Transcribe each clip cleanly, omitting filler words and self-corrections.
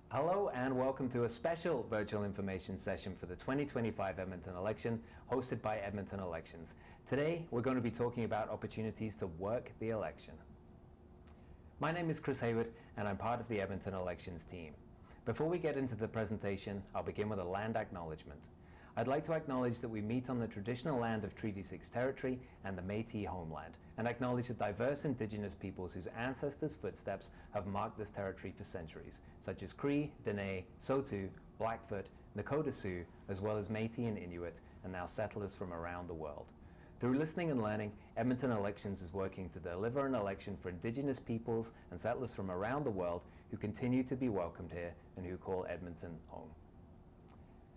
Hello and welcome to a special virtual information session for the 2025 Edmonton election hosted by Edmonton Elections. Today we're going to be talking about opportunities to work the election. My name is Chris Hayward and I'm part of the Edmonton Elections team. Before we get into the presentation, I'll begin with a land acknowledgement. I'd like to acknowledge that we meet on the traditional land of Treaty 6 territory and the Métis homeland, and acknowledge the diverse Indigenous peoples whose ancestors' footsteps have marked this territory for centuries, such as Cree, Dene, Saulteaux, Blackfoot, Nakota Sioux, as well as Métis and Inuit, and now settlers from around the world. Through listening and learning, Edmonton Elections is working to deliver an election for Indigenous peoples and settlers from around the world who continue to be welcomed here and who call Edmonton home.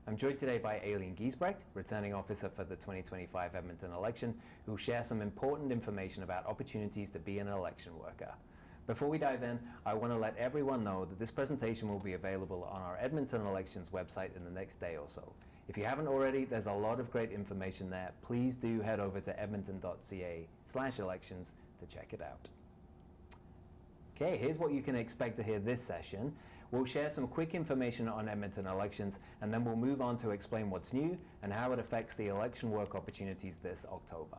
I'm joined today by Aileen Giesbrecht, Returning Officer for the 2025 Edmonton election, who will share some important information about opportunities to be an election worker. Before we dive in, I want to let everyone know that this presentation will be available on our Edmonton Elections website in the next day or so. If you haven't already, there's a lot of great information there. Please do head over to edmonton.ca/elections to check it out. Okay, here's what you can expect to hear this session. We'll share some quick information on Edmonton Elections, and then we'll move on to explain what's new and how it affects the election work opportunities this October.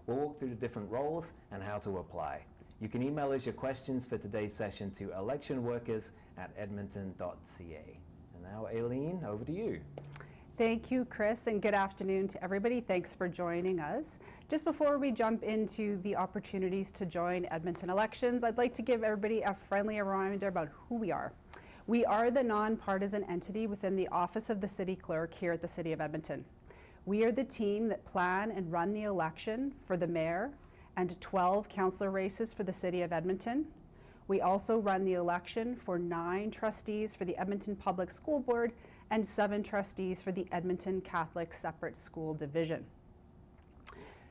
We'll walk through the different roles and how to apply. You can email us your questions for today's session to electionworkers@edmonton.ca. And now, Aileen, over to you. Thank you, Chris, and good afternoon to everybody. Thanks for joining us. Just before we jump into the opportunities to join Edmonton Elections, I'd like to give everybody a friendly reminder about who we are. We are the nonpartisan entity within the Office of the City Clerk here at the City of Edmonton. We are the team that plan and run the election for the mayor and 12 councillor races for the City of Edmonton. We also run the election for 9 trustees for the Edmonton Public School Board and 7 trustees for the Edmonton Catholic Separate School Division.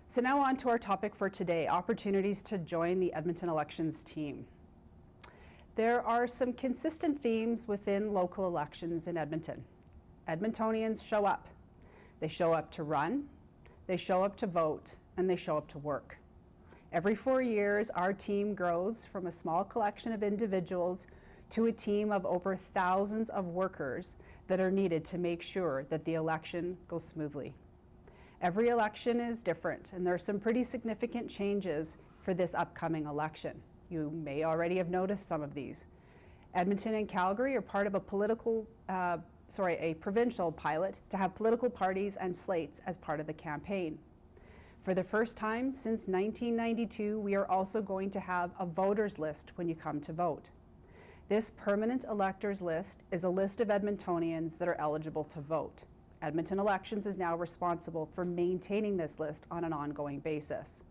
So now on to our topic for today, opportunities to join the Edmonton Elections team. There are some consistent themes within local elections in Edmonton. Edmontonians show up. They show up to run, they show up to vote, and they show up to work. Every 4 years, our team grows from a small collection of individuals to a team of over thousands of workers that are needed to make sure that the election goes smoothly. Every election is different, and there are some pretty significant changes for this upcoming election. You may already have noticed some of these. Edmonton and Calgary are part of a provincial pilot to have political parties and slates as part of the campaign. For the first time since 1992, we are also going to have a voters list when you come to vote. This permanent electors list is a list of Edmontonians that are eligible to vote. Edmonton Elections is now responsible for maintaining this list on an ongoing basis.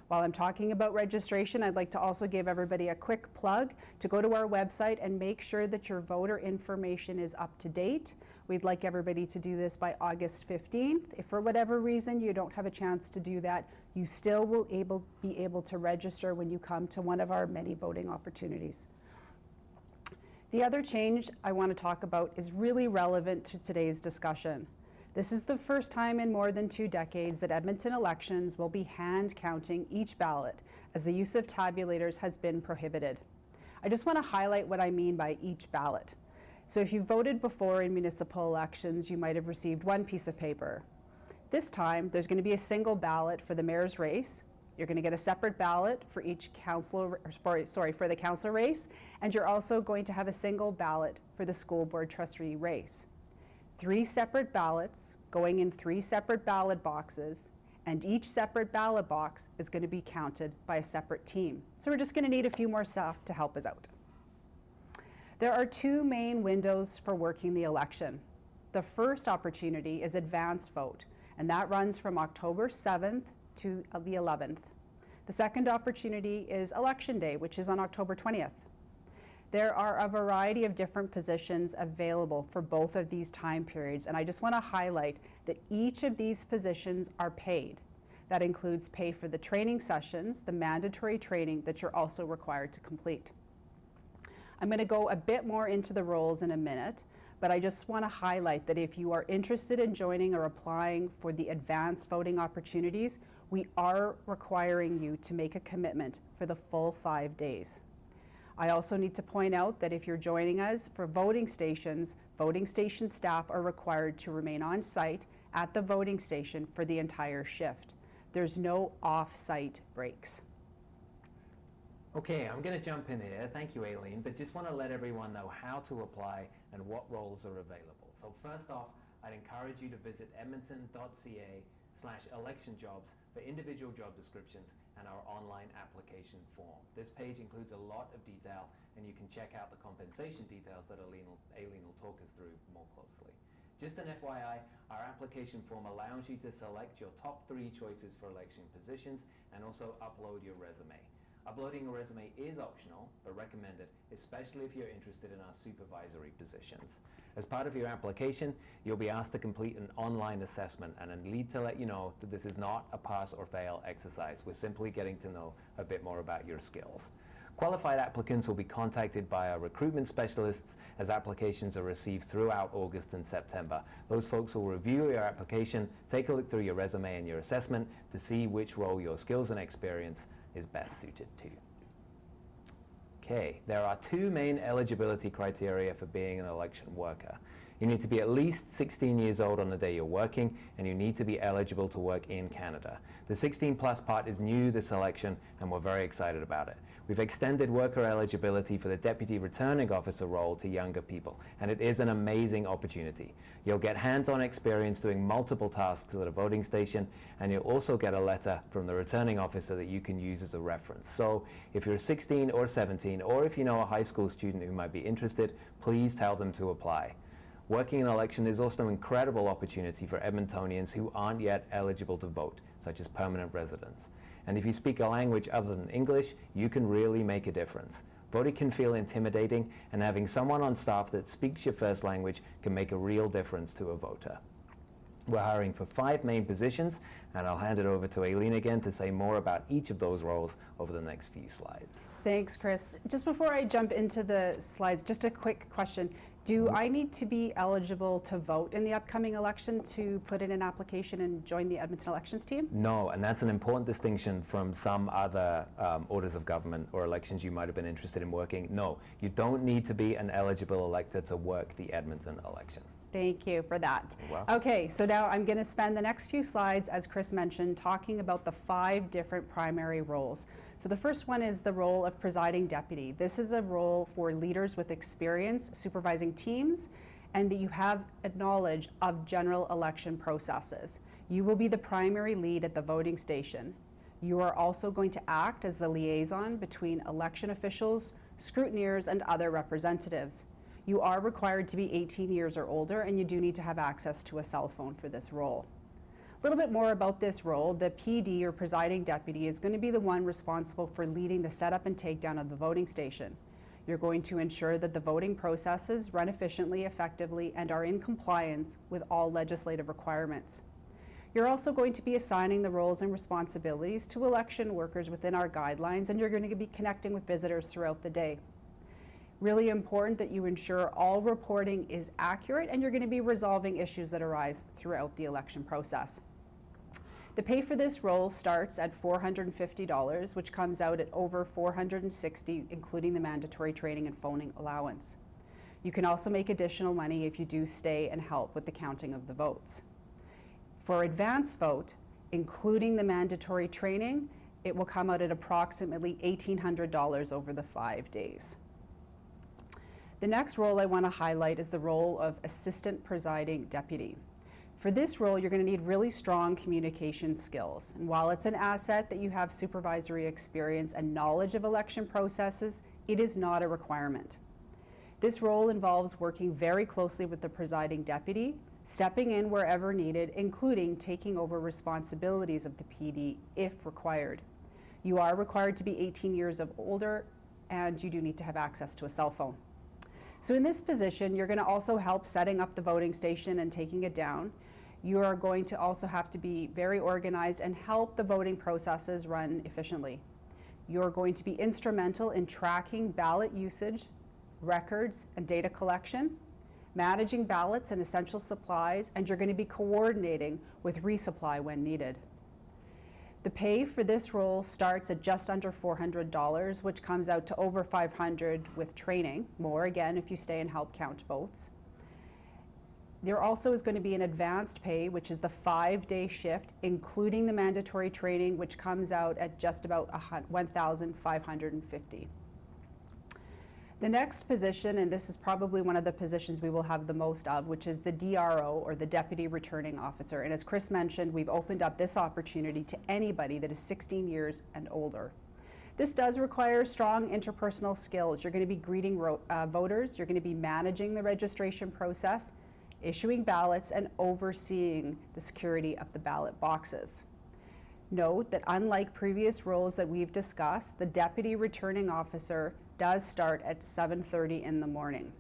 While I'm talking about registration, I'd like to also give everybody a quick plug to go to our website and make sure that your voter information is up to date. We'd like everybody to do this by August 15th. If for whatever reason you don't have a chance to do that, you still will be able to register when you come to one of our many voting opportunities. The other change I want to talk about is really relevant to today's discussion. This is the first time in more than 2 decades that Edmonton Elections will be hand counting each ballot, as the use of tabulators has been prohibited. I just want to highlight what I mean by each ballot. So if you voted before in municipal elections, you might have received one piece of paper. This time, there's going to be a single ballot for the mayor's race. You're going to get a separate ballot for each for the council race, and you're also going to have a single ballot for the school board trustee race. 3 separate ballots going in 3 separate ballot boxes, and each separate ballot box is going to be counted by a separate team. So we're just going to need a few more staff to help us out. There are 2 main windows for working the election. The first opportunity is advanced vote, and that runs from October 7th to the 11th. The second opportunity is Election Day, which is on October 20th. There are a variety of different positions available for both of these time periods, and I just want to highlight that each of these positions are paid. That includes pay for the training sessions, the mandatory training that you're also required to complete. I'm going to go a bit more into the roles in a minute, but I just want to highlight that if you are interested in joining or applying for the advanced voting opportunities, we are requiring you to make a commitment for the full 5 days. I also need to point out that if you're joining us for voting stations, voting station staff are required to remain on site at the voting station for the entire shift. There's no off-site breaks. Okay, I'm going to jump in here. Thank you, Aileen, but just want to let everyone know how to apply and what roles are available. So first off, I'd encourage you to visit edmonton.ca/electionjobs for individual job descriptions and our online application form. This page includes a lot of detail, and you can check out the compensation details that Aileen will talk us through more closely. Just an FYI, our application form allows you to select your top 3 choices for election positions and also upload your resume. Uploading a resume is optional, but recommended, especially if you're interested in our supervisory positions. As part of your application, you'll be asked to complete an online assessment, and I need to let you know that this is not a pass or fail exercise. We're simply getting to know a bit more about your skills. Qualified applicants will be contacted by our recruitment specialists as applications are received throughout August and September. Those folks will review your application, take a look through your resume and your assessment to see which role your skills and experience is best suited to. Okay, there are 2 main eligibility criteria for being an election worker. You need to be at least 16 years old on the day you're working, and you need to be eligible to work in Canada. The 16 plus part is new this election, and we're very excited about it. We've extended worker eligibility for the Deputy Returning Officer role to younger people, and it is an amazing opportunity. You'll get hands-on experience doing multiple tasks at a voting station, and you'll also get a letter from the returning officer that you can use as a reference. So if you're 16 or 17, or if you know a high school student who might be interested, please tell them to apply. Working in an election is also an incredible opportunity for Edmontonians who aren't yet eligible to vote, such as permanent residents. And if you speak a language other than English, you can really make a difference. Voting can feel intimidating, and having someone on staff that speaks your first language can make a real difference to a voter. We're hiring for 5 main positions, and I'll hand it over to Aileen again to say more about each of those roles over the next few slides. Thanks, Chris. Just before I jump into the slides, just a quick question. Do I need to be eligible to vote in the upcoming election to put in an application and join the Edmonton Elections team? No, and that's an important distinction from some other orders of government or elections you might have been interested in working. No, you don't need to be an eligible elector to work the Edmonton election. Thank you for that. Wow. Okay, so now I'm going to spend the next few slides, as Chris mentioned, talking about the 5 different primary roles. So the first one is the role of presiding deputy. This is a role for leaders with experience supervising teams and that you have a knowledge of general election processes. You will be the primary lead at the voting station. You are also going to act as the liaison between election officials, scrutineers, and other representatives. You are required to be 18 years or older, and you do need to have access to a cell phone for this role. A little bit more about this role. The PD, or presiding deputy, is going to be the one responsible for leading the setup and takedown of the voting station. You're going to ensure that the voting processes run efficiently, effectively, and are in compliance with all legislative requirements. You're also going to be assigning the roles and responsibilities to election workers within our guidelines, and you're going to be connecting with visitors throughout the day. Really important that you ensure all reporting is accurate, and you're going to be resolving issues that arise throughout the election process. The pay for this role starts at $450, which comes out at over $460, including the mandatory training and phoning allowance. You can also make additional money if you do stay and help with the counting of the votes. For advance vote, including the mandatory training, it will come out at approximately $1,800 over the 5 days. The next role I want to highlight is the role of assistant presiding deputy. For this role, you're going to need really strong communication skills. And while it's an asset that you have supervisory experience and knowledge of election processes, it is not a requirement. This role involves working very closely with the presiding deputy, stepping in wherever needed, including taking over responsibilities of the PD if required. You are required to be 18 years of older, and you do need to have access to a cell phone. So in this position, you're going to also help setting up the voting station and taking it down. You are going to also have to be very organized and help the voting processes run efficiently. You're going to be instrumental in tracking ballot usage, records, and data collection, managing ballots and essential supplies, and you're going to be coordinating with resupply when needed. The pay for this role starts at just under $400, which comes out to over $500 with training, more again if you stay and help count votes. There also is going to be an advanced pay, which is the 5-day shift, including the mandatory training, which comes out at just about $1,550. The next position, and this is probably one of the positions we will have the most of, which is the DRO, or the Deputy Returning Officer. And as Chris mentioned, we've opened up this opportunity to anybody that is 16 years and older. This does require strong interpersonal skills. You're going to be greeting voters, you're going to be managing the registration process, issuing ballots, and overseeing the security of the ballot boxes. Note that unlike previous roles that we've discussed, the Deputy Returning Officer does start at 7:30 in the morning.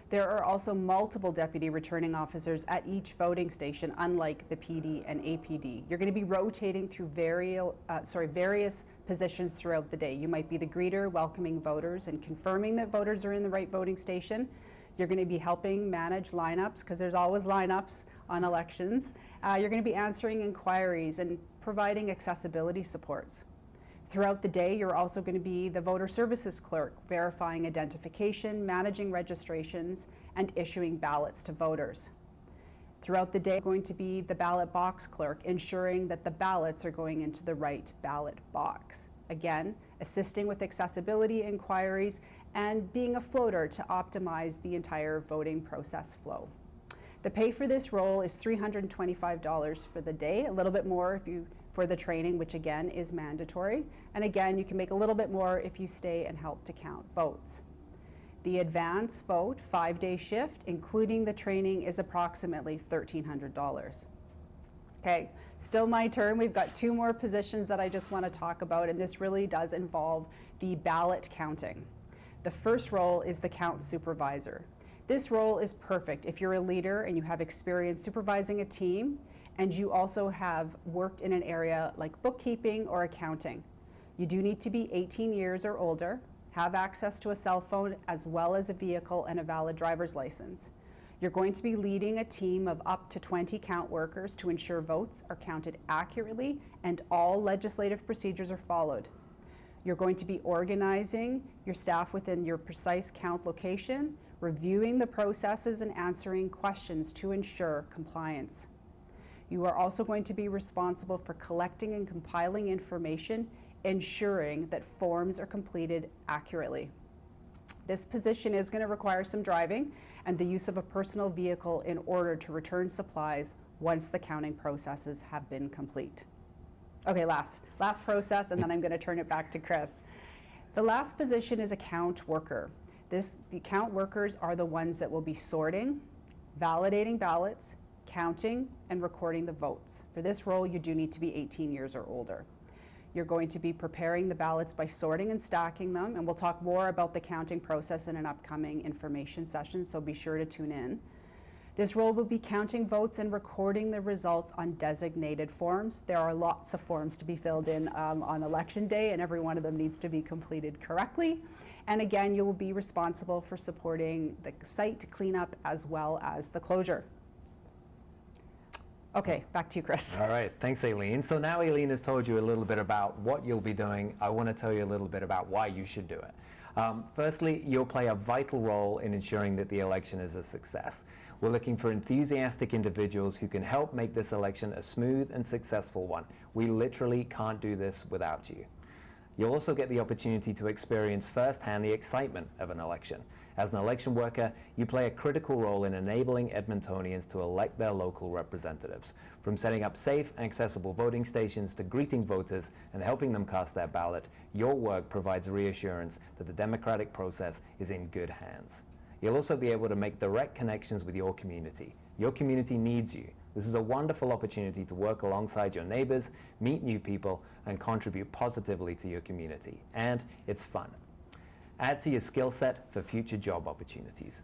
There are also multiple Deputy Returning Officers at each voting station, unlike the PD and APD. You're going to be rotating through various positions throughout the day. You might be the greeter, welcoming voters and confirming that voters are in the right voting station. You're going to be helping manage lineups, because there's always lineups on elections. You're going to be answering inquiries and providing accessibility supports. Throughout the day, you're also going to be the voter services clerk, verifying identification, managing registrations, and issuing ballots to voters. Throughout the day, you're going to be the ballot box clerk, ensuring that the ballots are going into the right ballot box. Again, assisting with accessibility inquiries and being a floater to optimize the entire voting process flow. The pay for this role is $325 for the day, a little bit more for the training, which again is mandatory. And again, you can make a little bit more if you stay and help to count votes. The advance vote 5-day shift, including the training, is approximately $1,300. Okay, still my turn. We've got 2 more positions that I just want to talk about, and this really does involve the ballot counting. The first role is the count supervisor. This role is perfect if you're a leader and you have experience supervising a team, and you also have worked in an area like bookkeeping or accounting. You do need to be 18 years or older, have access to a cell phone as well as a vehicle and a valid driver's license. You're going to be leading a team of up to 20 count workers to ensure votes are counted accurately and all legislative procedures are followed. You're going to be organizing your staff within your precise count location, reviewing the processes and answering questions to ensure compliance. You are also going to be responsible for collecting and compiling information, ensuring that forms are completed accurately. This position is going to require some driving and the use of a personal vehicle in order to return supplies once the counting processes have been complete. Okay, last process, and then I'm going to turn it back to Chris. The last position is a count worker. The count workers are the ones that will be sorting, validating ballots, counting, and recording the votes. For this role, you do need to be 18 years or older. You're going to be preparing the ballots by sorting and stacking them, and we'll talk more about the counting process in an upcoming information session, so be sure to tune in. This role will be counting votes and recording the results on designated forms. There are lots of forms to be filled in on election day, and every one of them needs to be completed correctly. And again, you will be responsible for supporting the site cleanup as well as the closure. Okay, back to you, Chris. All right, thanks, Aileen. So now Aileen has told you a little bit about what you'll be doing. I want to tell you a little bit about why you should do it. Firstly, you'll play a vital role in ensuring that the election is a success. We're looking for enthusiastic individuals who can help make this election a smooth and successful one. We literally can't do this without you. You'll also get the opportunity to experience firsthand the excitement of an election. As an election worker, you play a critical role in enabling Edmontonians to elect their local representatives. From setting up safe and accessible voting stations to greeting voters and helping them cast their ballot, your work provides reassurance that the democratic process is in good hands. You'll also be able to make direct connections with your community. Your community needs you. This is a wonderful opportunity to work alongside your neighbors, meet new people, and contribute positively to your community. And it's fun. Add to your skill set for future job opportunities.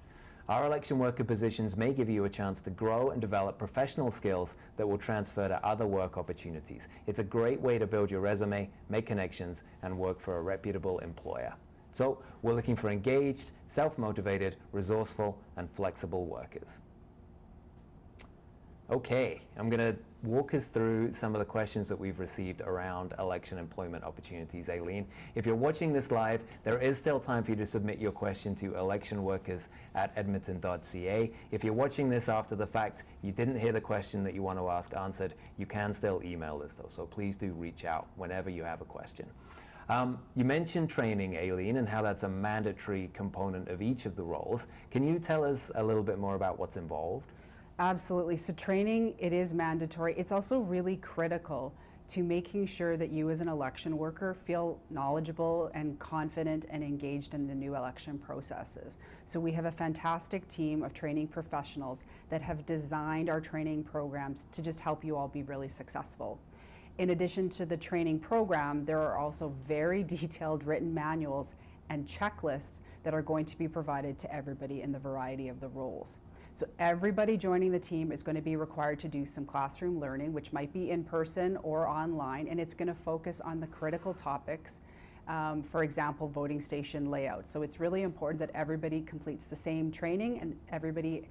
Our election worker positions may give you a chance to grow and develop professional skills that will transfer to other work opportunities. It's a great way to build your resume, make connections, and work for a reputable employer. So we're looking for engaged, self-motivated, resourceful, and flexible workers. Okay, I'm going to walk us through some of the questions that we've received around election employment opportunities. Aileen, if you're watching this live, there is still time for you to submit your question to electionworkers@edmonton.ca. If you're watching this after the fact, you didn't hear the question that you want to ask answered, you can still email us though, so please do reach out whenever you have a question. You mentioned training, Aileen, and how that's a mandatory component of each of the roles. Can you tell us a little bit more about what's involved? Absolutely. So training, it is mandatory. It's also really critical to making sure that you as an election worker feel knowledgeable and confident and engaged in the new election processes. So we have a fantastic team of training professionals that have designed our training programs to just help you all be really successful. In addition to the training program, there are also very detailed written manuals and checklists that are going to be provided to everybody in the variety of the roles. So everybody joining the team is going to be required to do some classroom learning, which might be in person or online, and it's going to focus on the critical topics, for example, voting station layout. So it's really important that everybody completes the same training and everybody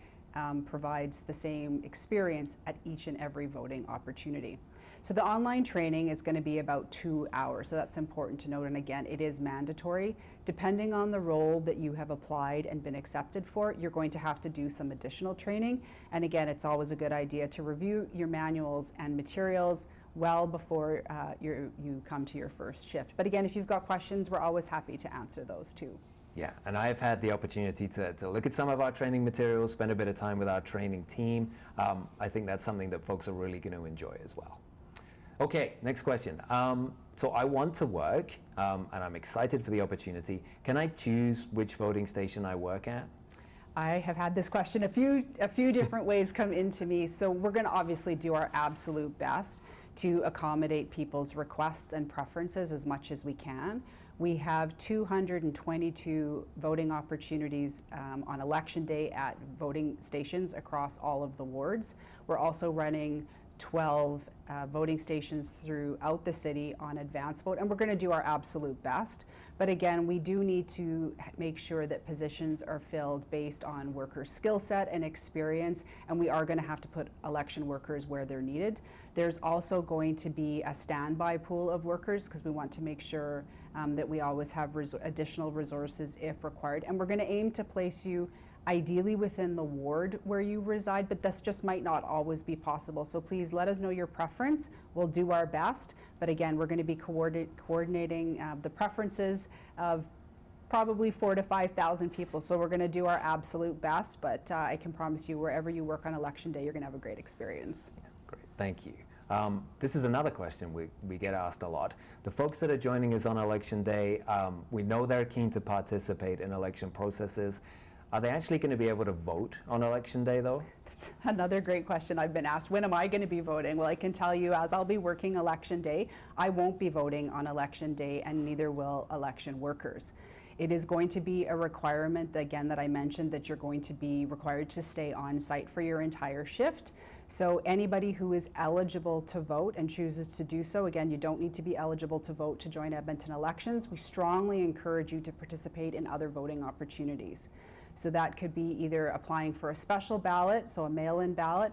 provides the same experience at each and every voting opportunity. So the online training is going to be about 2 hours, so that's important to note, and again, it is mandatory. Depending on the role that you have applied and been accepted for, you're going to have to do some additional training, and again, it's always a good idea to review your manuals and materials well before you come to your first shift. But again, if you've got questions, we're always happy to answer those too. Yeah, and I've had the opportunity to look at some of our training materials, spend a bit of time with our training team. I think that's something that folks are really going to enjoy as well. Okay, next question. So I want to work, and I'm excited for the opportunity. Can I choose which voting station I work at? I have had this question a few different ways come into me. So we're going to obviously do our absolute best to accommodate people's requests and preferences as much as we can. We have 222 voting opportunities on election day at voting stations across all of the wards. We're also running 12 voting stations throughout the city on advance vote, and we're going to do our absolute best. But again, we do need to make sure that positions are filled based on workers' skill set and experience, and we are going to have to put election workers where they're needed. There's also going to be a standby pool of workers because we want to make sure that we always have additional resources if required, and we're going to aim to place you ideally within the ward where you reside, but this just might not always be possible. So please let us know your preference. We'll do our best, but again, we're going to be coordinating the preferences of probably 4,000 to 5,000 people. So we're going to do our absolute best, but I can promise you wherever you work on election day, you're going to have a great experience. Yeah, great, thank you. This is another question we get asked a lot. The folks that are joining us on election day, we know they're keen to participate in election processes. Are they actually going to be able to vote on election day though? That's another great question I've been asked. When am I going to be voting? Well, I can tell you, as I'll be working election day, I won't be voting on election day, and neither will election workers. It is going to be a requirement, again, that I mentioned, that you're going to be required to stay on site for your entire shift. So anybody who is eligible to vote and chooses to do so, again, you don't need to be eligible to vote to join Edmonton Elections. We strongly encourage you to participate in other voting opportunities. So that could be either applying for a special ballot, so a mail-in ballot,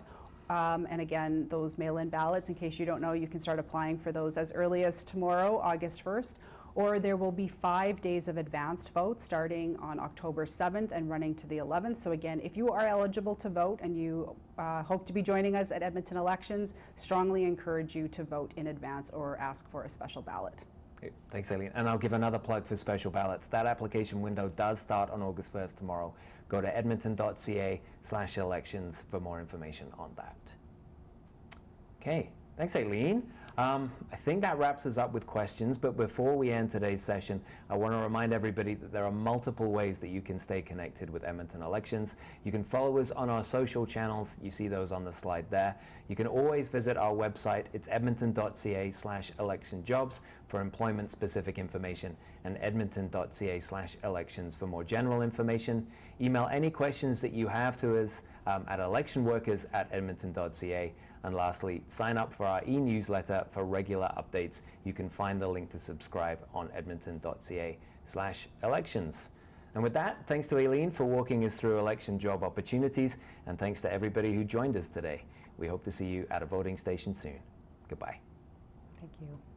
and again, those mail-in ballots, in case you don't know, you can start applying for those as early as tomorrow, August 1st, or there will be 5 days of advanced vote starting on October 7th and running to the 11th. So again, if you are eligible to vote and you hope to be joining us at Edmonton Elections, strongly encourage you to vote in advance or ask for a special ballot. Thanks, Aileen. And I'll give another plug for special ballots. That application window does start on August 1st tomorrow. Go to edmonton.ca/elections for more information on that. Okay, thanks, Aileen. I think that wraps us up with questions, but before we end today's session, I want to remind everybody that there are multiple ways that you can stay connected with Edmonton Elections. You can follow us on our social channels. You see those on the slide there. You can always visit our website. It's edmonton.ca/electionjobs for employment-specific information, and edmonton.ca/elections for more general information. Email any questions that you have to us at electionworkers@edmonton.ca. And lastly, sign up for our e-newsletter for regular updates. You can find the link to subscribe on edmonton.ca/elections. And with that, thanks to Aileen for walking us through election job opportunities, and thanks to everybody who joined us today. We hope to see you at a voting station soon. Goodbye. Thank you.